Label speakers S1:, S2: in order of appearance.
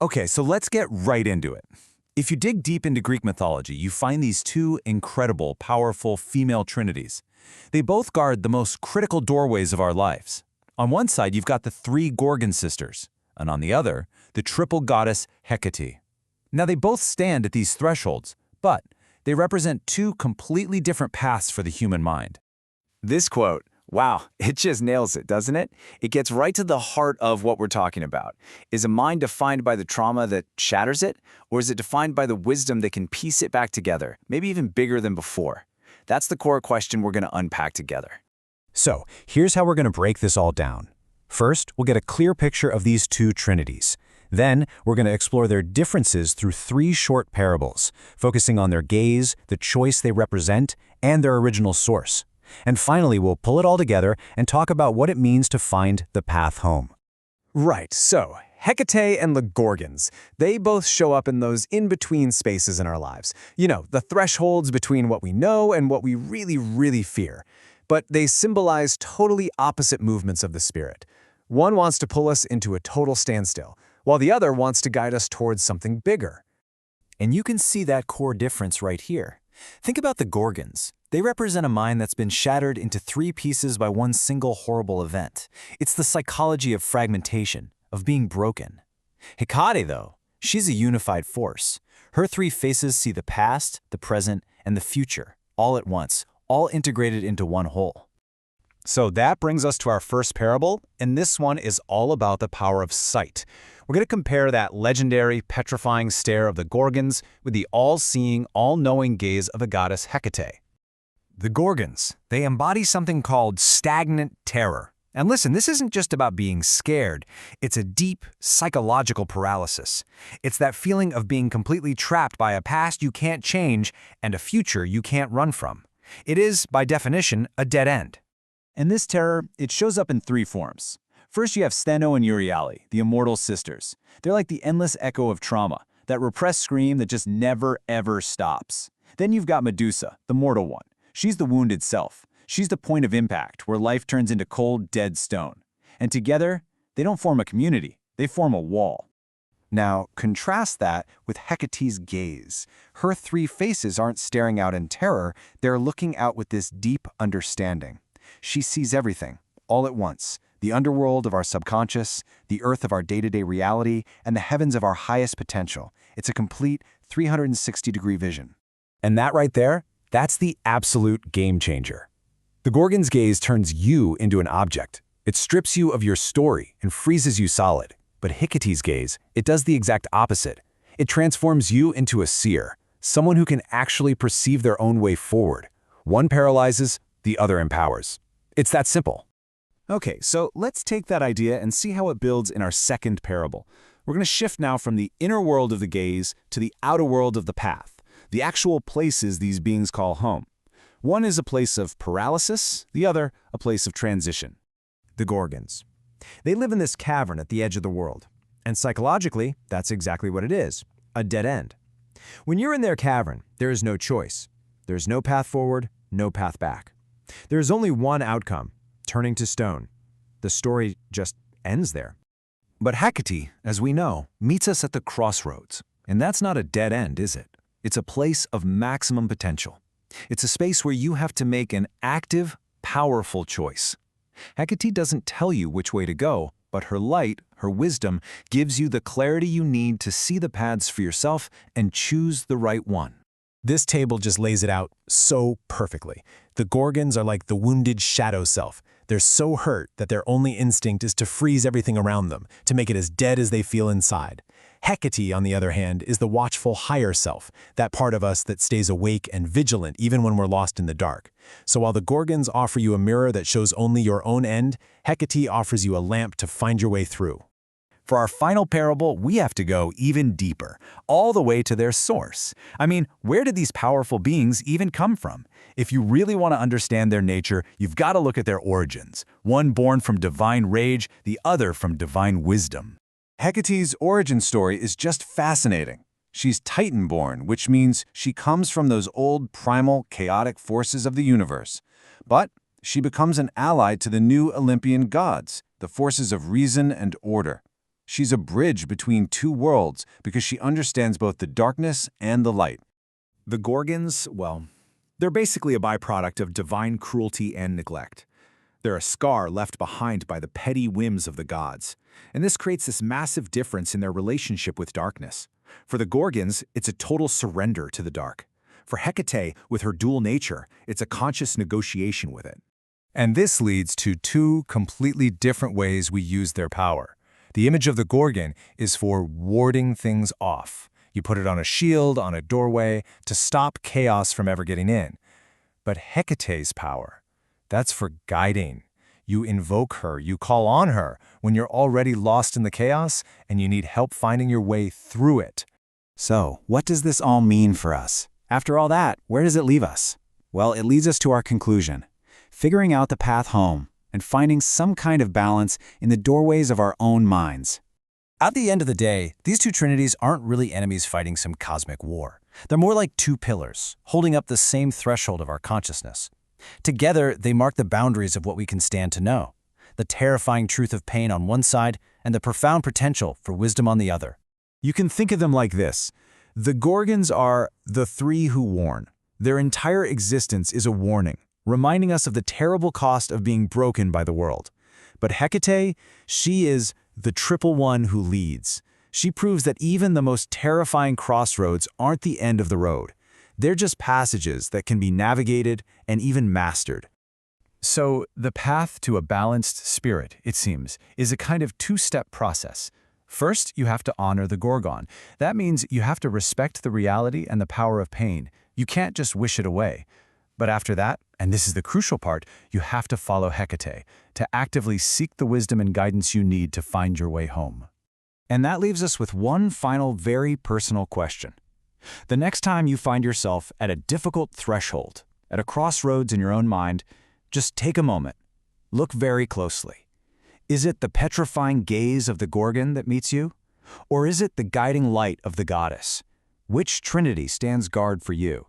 S1: Okay, so let's get right into it. If you dig deep into Greek mythology, you find these two incredible, powerful female trinities. They both guard the most critical doorways of our lives. On one side, you've got the three Gorgon sisters, and on the other, the triple goddess Hecate. Now, they both stand at these thresholds, but they represent two completely different paths for the human mind.
S2: This quote, wow, it just nails it, doesn't it? It gets right to the heart of what we're talking about. Is a mind defined by the trauma that shatters it, or is it defined by the wisdom that can piece it back together, maybe even bigger than before? That's the core question we're going to unpack together.
S3: So, here's how we're going to break this all down. First, we'll get a clear picture of these two trinities. Then, we're going to explore their differences through three short parables, focusing on their gaze, the choice they represent, and their original source. And finally, we'll pull it all together and talk about what it means to find the path home.
S4: Right, so Hecate and the Gorgons, they both show up in those in-between spaces in our lives. You know, the thresholds between what we know and what we really fear. But they symbolize totally opposite movements of the spirit. One wants to pull us into a total standstill, while the other wants to guide us towards something bigger.
S1: And you can see that core difference right here. Think about the Gorgons. They represent a mind that's been shattered into three pieces by one single horrible event. It's the psychology of fragmentation, of being broken. Hecate, though, she's a unified force. Her three faces see the past, the present, and the future, all at once, all integrated into one whole.
S3: So that brings us to our first parable, and this one is all about the power of sight. We're going to compare that legendary, petrifying stare of the Gorgons with the all-seeing, all-knowing gaze of the goddess Hecate. The Gorgons, they embody something called stagnant terror. And listen, this isn't just about being scared. It's a deep, psychological paralysis. It's that feeling of being completely trapped by a past you can't change and a future you can't run from. It is, by definition, a dead end.
S1: And this terror, it shows up in three forms. First, you have Steno and Euryale, the immortal sisters. They're like the endless echo of trauma, that repressed scream that just never, ever stops. Then you've got Medusa, the mortal one. She's the wounded self. She's the point of impact, where life turns into cold, dead stone. And together, they don't form a community, they form a wall.
S3: Now, contrast that with Hecate's gaze. Her three faces aren't staring out in terror, they're looking out with this deep understanding. She sees everything, all at once. The underworld of our subconscious, the earth of our day-to-day reality, and the heavens of our highest potential. It's a complete 360-degree vision. And that right there, that's the absolute game changer. The Gorgon's gaze turns you into an object. It strips you of your story and freezes you solid. But Hecate's gaze, it does the exact opposite. It transforms you into a seer, someone who can actually perceive their own way forward. One paralyzes, the other empowers. It's that simple.
S1: Okay, so let's take that idea and see how it builds in our second parable. We're going to shift now from the inner world of the gaze to the outer world of the path, the actual places these beings call home. One is a place of paralysis, the other a place of transition.
S4: The Gorgons. They live in this cavern at the edge of the world. And psychologically, that's exactly what it is, a dead end. When you're in their cavern, there is no choice. There's no path forward, no path back. There is only one outcome, turning to stone. The story just ends there.
S1: But Hecate, as we know, meets us at the crossroads. And that's not a dead end, is it? It's a place of maximum potential. It's a space where you have to make an active, powerful choice. Hecate doesn't tell you which way to go, but her light, her wisdom, gives you the clarity you need to see the paths for yourself and choose the right one.
S3: This table just lays it out so perfectly. The Gorgons are like the wounded shadow self. They're so hurt that their only instinct is to freeze everything around them, to make it as dead as they feel inside. Hecate, on the other hand, is the watchful higher self, that part of us that stays awake and vigilant even when we're lost in the dark. So while the Gorgons offer you a mirror that shows only your own end, Hecate offers you a lamp to find your way through.
S1: For our final parable, we have to go even deeper, all the way to their source. I mean, where did these powerful beings even come from? If you really want to understand their nature, you've got to look at their origins. One born from divine rage, the other from divine wisdom. Hecate's origin story is just fascinating. She's Titan-born, which means she comes from those old primal, chaotic forces of the universe. But she becomes an ally to the new Olympian gods, the forces of reason and order.
S3: She's a bridge between two worlds because she understands both the darkness and the light.
S1: The Gorgons, well, they're basically a byproduct of divine cruelty and neglect. They're a scar left behind by the petty whims of the gods, and this creates this massive difference in their relationship with darkness. For the Gorgons, it's a total surrender to the dark. For Hecate, with her dual nature, it's a conscious negotiation with it.
S4: And this leads to two completely different ways we use their power. The image of the Gorgon is for warding things off. You put it on a shield, on a doorway, to stop chaos from ever getting in. But Hecate's power, that's for guiding. You invoke her, you call on her when you're already lost in the chaos and you need help finding your way through it.
S2: So, what does this all mean for us? After all that, where does it leave us? Well, it leads us to our conclusion. Figuring out the path home and finding some kind of balance in the doorways of our own minds.
S1: At the end of the day, these two trinities aren't really enemies fighting some cosmic war. They're more like two pillars, holding up the same threshold of our consciousness. Together, they mark the boundaries of what we can stand to know, the terrifying truth of pain on one side and the profound potential for wisdom on the other.
S2: You can think of them like this. The Gorgons are the three who warn. Their entire existence is a warning, reminding us of the terrible cost of being broken by the world. But Hecate, she is the triple one who leads. She proves that even the most terrifying crossroads aren't the end of the road. They're just passages that can be navigated and even mastered.
S1: So, the path to a balanced spirit, it seems, is a kind of two-step process. First, you have to honor the Gorgon. That means you have to respect the reality and the power of pain. You can't just wish it away. But after that, and this is the crucial part, you have to follow Hecate, to actively seek the wisdom and guidance you need to find your way home.
S2: And that leaves us with one final, very personal question. The next time you find yourself at a difficult threshold, at a crossroads in your own mind, just take a moment. Look very closely. Is it the petrifying gaze of the Gorgon that meets you? Or is it the guiding light of the goddess? Which trinity stands guard for you?